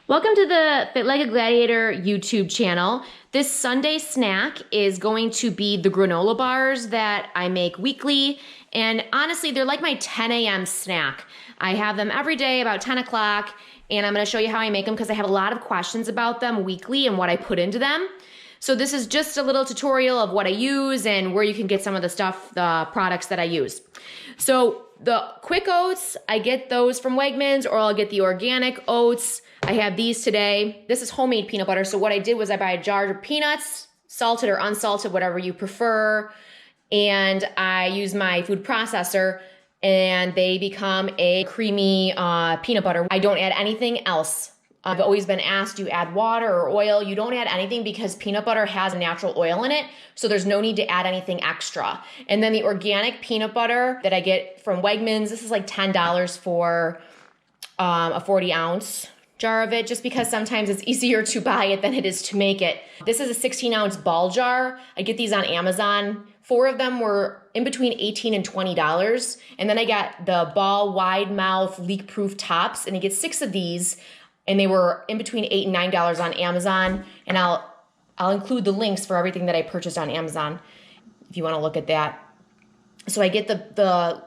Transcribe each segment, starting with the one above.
Welcome to the Fit Like a Gladiator YouTube channel. This Sunday snack is going to be the granola bars that I make weekly. And honestly, they're like my 10 a.m. snack. I have them every day about 10 o'clock, and I'm gonna show you how I make them because I have a lot of questions about them weekly and what I put into them. So this is just a little tutorial of what I use and where you can get some of the stuff, the products that I use. So the quick oats, I get those from Wegmans, or I'll get the organic oats. I have these today. This is homemade peanut butter. So what I did was I buy a jar of peanuts, salted or unsalted, whatever you prefer. And I use my food processor and they become a creamy peanut butter. I don't add anything else. I've always been asked, do you add water or oil? You don't add anything because peanut butter has a natural oil in it, so there's no need to add anything extra. And then the organic peanut butter that I get from Wegmans, this is like $10 for a 40 ounce jar of it, just because sometimes it's easier to buy it than it is to make it. This is a 16 ounce ball jar. I get these on Amazon. 4 of them were in between $18 and $20. And then I got the ball wide mouth leak proof tops, and I get 6 of these. And they were in between $8 and $9 on Amazon. And I'll include the links for everything that I purchased on Amazon if you want to look at that. So I get the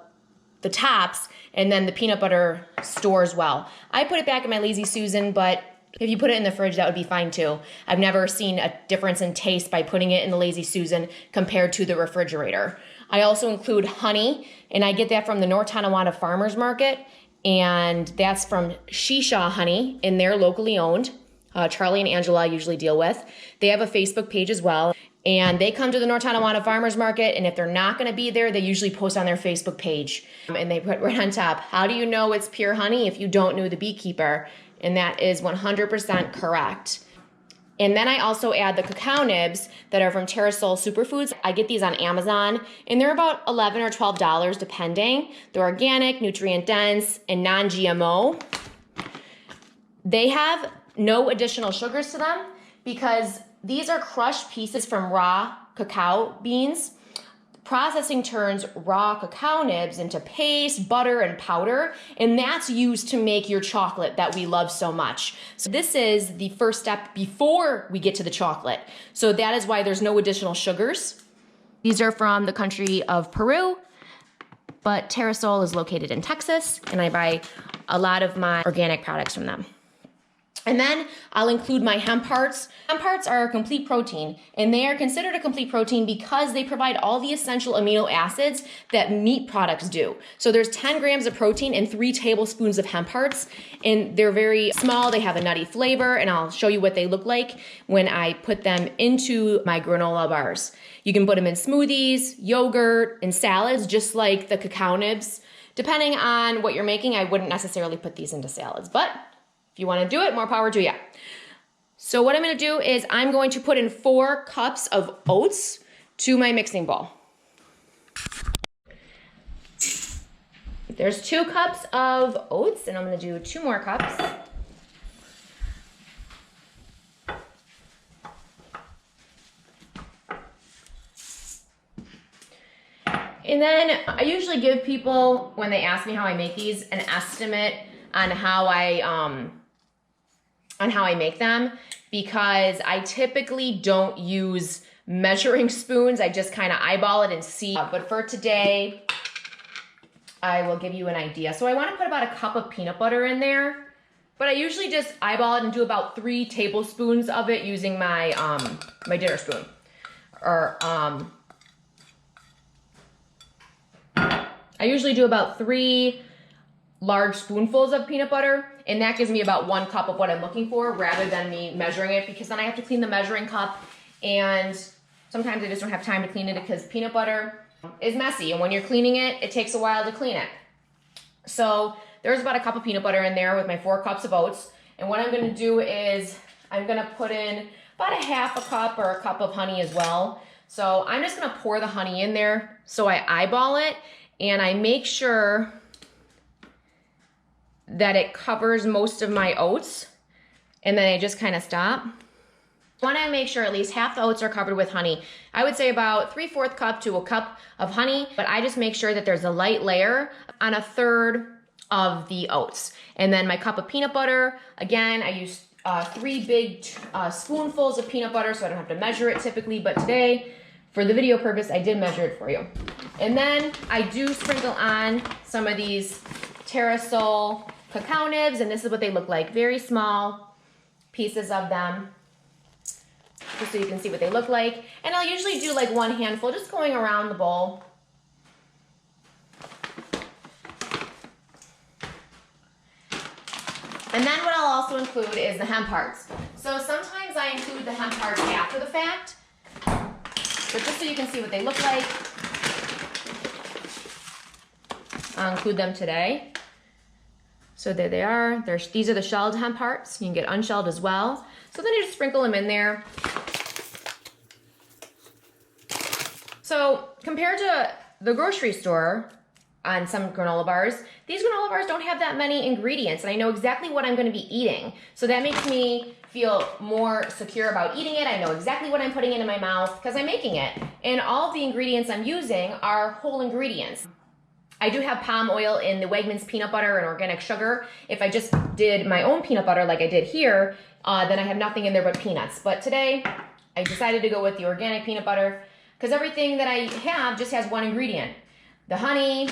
tops and then the peanut butter store as well. I put it back in my Lazy Susan, but if you put it in the fridge, that would be fine too. I've never seen a difference in taste by putting it in the Lazy Susan compared to the refrigerator. I also include honey, and I get that from the North Tonawanda Farmers Market. And that's from Shisha Honey, and they're locally owned. Charlie and Angela I usually deal with. They have a Facebook page as well. And they come to the North Tonawanda Farmers Market, and if they're not going to be there, they usually post on their Facebook page. And they put right on top, how do you know it's pure honey if you don't know the beekeeper? And that is 100% correct. And then I also add the cacao nibs that are from Terrasol Superfoods. I get these on Amazon, and they're about $11 or $12 depending. They're organic, nutrient dense, and non-GMO. They have no additional sugars to them because these are crushed pieces from raw cacao beans. Processing turns raw cacao nibs into paste, butter, and powder, and that's used to make your chocolate that we love so much. So this is the first step before we get to the chocolate. So that is why there's no additional sugars. These are from the country of Peru, but Terrasol is located in Texas, and I buy a lot of my organic products from them. And then I'll include my Hemp Hearts. Hemp Hearts are a complete protein, and they are considered a complete protein because they provide all the essential amino acids that meat products do. So there's 10 grams of protein and 3 tablespoons of Hemp Hearts, and they're very small. They have a nutty flavor, and I'll show you what they look like when I put them into my granola bars. You can put them in smoothies, yogurt, and salads, just like the cacao nibs. Depending on what you're making, I wouldn't necessarily put these into salads, but if you want to do it, more power to you. So what I'm going to do is I'm going to put in 4 cups of oats to my mixing bowl. There's 2 cups of oats, and I'm going to do 2 more cups. And then I usually give people, when they ask me how I make these, an estimate on how I make them, because I typically don't use measuring spoons. I just kind of eyeball it and see. But for today, I will give you an idea. So I want to put about a cup of peanut butter in there, but I usually just eyeball it and do about 3 tablespoons of it using my my dinner spoon. Or I usually do about 3 large spoonfuls of peanut butter, and that gives me about 1 cup of what I'm looking for rather than me measuring it, because then I have to clean the measuring cup, and sometimes I just don't have time to clean it because peanut butter is messy, and when you're cleaning it, it takes a while to clean it. So there's about a cup of peanut butter in there with my 4 cups of oats, and what I'm going to do is I'm going to put in about a half a cup or a cup of honey as well. So I'm just going to pour the honey in there, so I eyeball it, and I make sure that it covers most of my oats, and then I just kind of stop. I want to make sure at least half the oats are covered with honey. I would say about 3/4 cup to a cup of honey, but I just make sure that there's a light layer on 1/3 of the oats. And then my cup of peanut butter, again, I use 3 big spoonfuls of peanut butter, so I don't have to measure it typically, but today, for the video purpose, I did measure it for you. And then I do sprinkle on some of these Terrasol cacao nibs, and this is what they look like. Very small pieces of them, just so you can see what they look like. And I'll usually do like 1 handful, just going around the bowl. And then what I'll also include is the Hemp Hearts. So sometimes I include the Hemp Hearts after the fact, but just so you can see what they look like, I'll include them today. So there they are. These are the shelled Hemp Hearts. You can get unshelled as well. So then you just sprinkle them in there. So compared to the grocery store on some granola bars, these granola bars don't have that many ingredients, and I know exactly what I'm going to be eating. So that makes me feel more secure about eating it. I know exactly what I'm putting into my mouth because I'm making it. And all of the ingredients I'm using are whole ingredients. I do have palm oil in the Wegmans peanut butter and organic sugar. If I just did my own peanut butter like I did here, then I have nothing in there but peanuts. But today, I decided to go with the organic peanut butter because everything that I have just has 1 ingredient. The honey,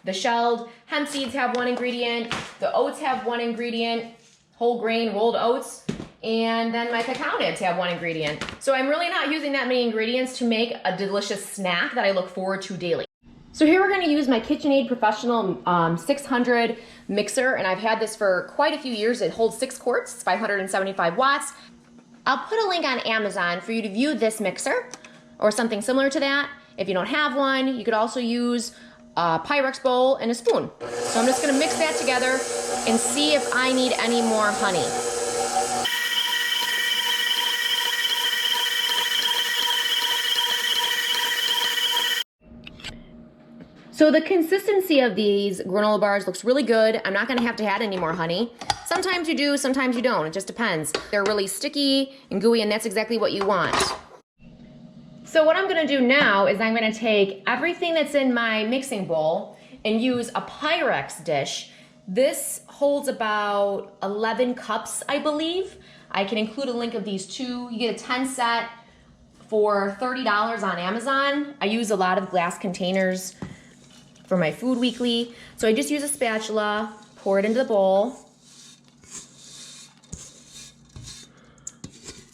the shelled hemp seeds have 1 ingredient, the oats have 1 ingredient, whole grain rolled oats, and then my cacao nibs have 1 ingredient. So I'm really not using that many ingredients to make a delicious snack that I look forward to daily. So here we're going to use my KitchenAid Professional 600 mixer, and I've had this for quite a few years. It holds 6 quarts, it's 575 watts. I'll put a link on Amazon for you to view this mixer or something similar to that. If you don't have one, you could also use a Pyrex bowl and a spoon. So I'm just going to mix that together and see if I need any more honey. So the consistency of these granola bars looks really good. I'm not gonna have to add any more honey. Sometimes you do, sometimes you don't. It just depends. They're really sticky and gooey, and that's exactly what you want. So what I'm gonna do now is I'm gonna take everything that's in my mixing bowl and use a Pyrex dish. This holds about 11 cups, I believe. I can include a link of these too. You get a 10 set for $30 on Amazon. I use a lot of glass containers for my food weekly. So I just use a spatula, pour it into the bowl.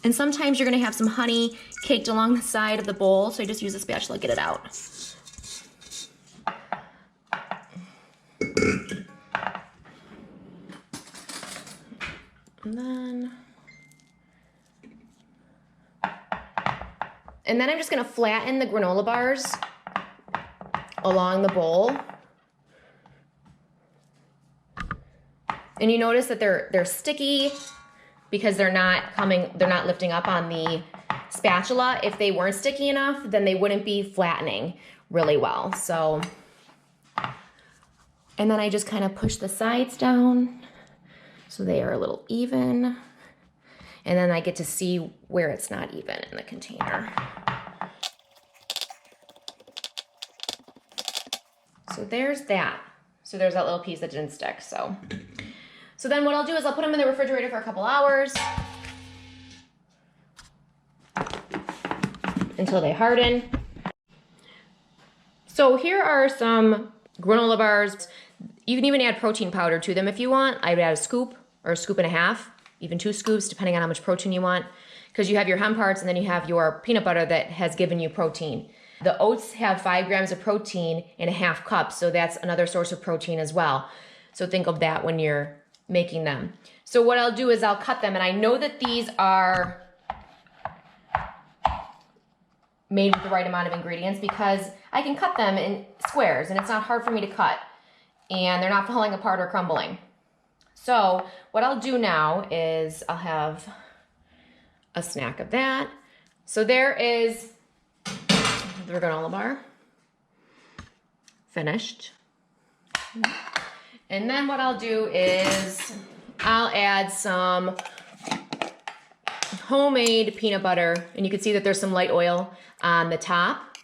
And sometimes you're gonna have some honey caked along the side of the bowl, so I just use a spatula to get it out. And then I'm just gonna flatten the granola bars along the bowl. And you notice that they're sticky because they're not lifting up on the spatula. If they weren't sticky enough, then they wouldn't be flattening really well. So, and then I just kind of push the sides down so they are a little even. And then I get to see where it's not even in the container. So there's that. So there's that little piece that didn't stick. So then what I'll do is I'll put them in the refrigerator for a couple hours until they harden. So here are some granola bars. You can even add protein powder to them if you want. I would add a scoop or a scoop and a half, even 2 scoops, depending on how much protein you want, because you have your Hemp Hearts and then you have your peanut butter that has given you protein. The oats have 5 grams of protein in a half cup, so that's another source of protein as well. So think of that when you're making them. So what I'll do is I'll cut them, and I know that these are made with the right amount of ingredients because I can cut them in squares and it's not hard for me to cut, and they're not falling apart or crumbling. So what I'll do now is I'll have a snack of that. So there is the granola bar, finished. And then what I'll do is I'll add some homemade peanut butter, and you can see that there's some light oil on the top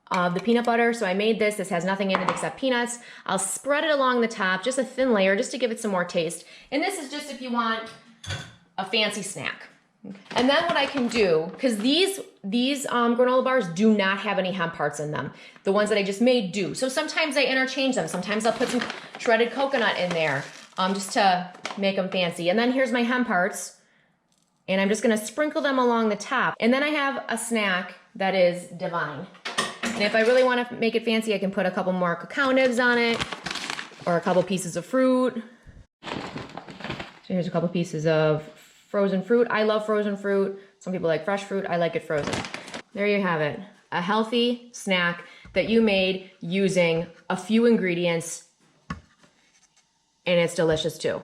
of the peanut butter. So I made this. This has nothing in it except peanuts. I'll spread it along the top, just a thin layer, just to give it some more taste. And this is just if you want a fancy snack. And then what I can do, because these granola bars do not have any hemp hearts in them. The ones that I just made do. So sometimes I interchange them. Sometimes I'll put some shredded coconut in there just to make them fancy. And then here's my hemp hearts. And I'm just gonna sprinkle them along the top. And then I have a snack that is divine. And if I really wanna make it fancy, I can put a couple more cacao nibs on it or a couple pieces of fruit. So here's a couple pieces of frozen fruit. I love frozen fruit. Some people like fresh fruit. I like it frozen. There you have it. A healthy snack that you made using a few ingredients, and it's delicious too.